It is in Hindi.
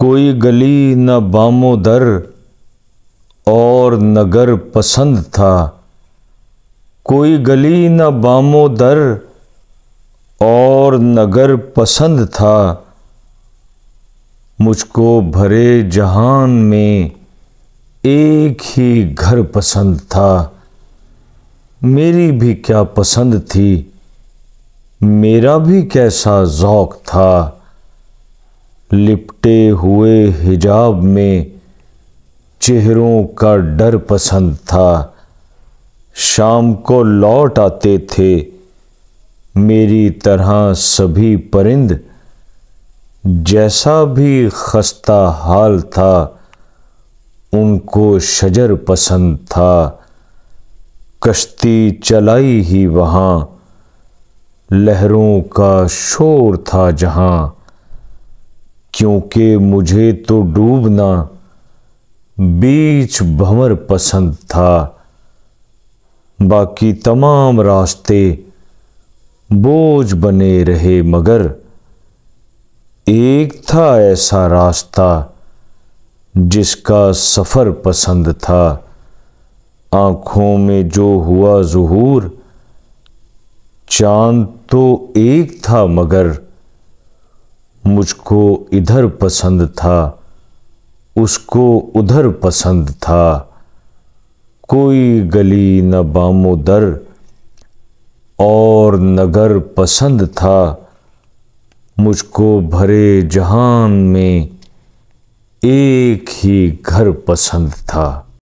कोई गली न बामो दर और नगर पसंद था। कोई गली न बामो दर और नगर पसंद था। मुझको भरे जहान में एक ही घर पसंद था। मेरी भी क्या पसंद थी, मेरा भी कैसा ज़ौक़ था। लिपटे हुए हिजाब में चेहरों का डर पसंद था। शाम को लौट आते थे मेरी तरह सभी परिंद। जैसा भी खस्ता हाल था उनको शजर पसंद था। कश्ती चलाई ही वहाँ, लहरों का शोर था जहाँ। क्योंकि मुझे तो डूबना बीच भंवर पसंद था। बाकी तमाम रास्ते बोझ बने रहे मगर एक था ऐसा रास्ता जिसका सफ़र पसंद था। आँखों में जो हुआ ज़ुहूर, चाँद तो एक था मगर मुझको इधर पसंद था, उसको उधर पसंद था। कोई गली न बामो दर और नगर पसंद था। मुझको भरे जहान में एक ही घर पसंद था।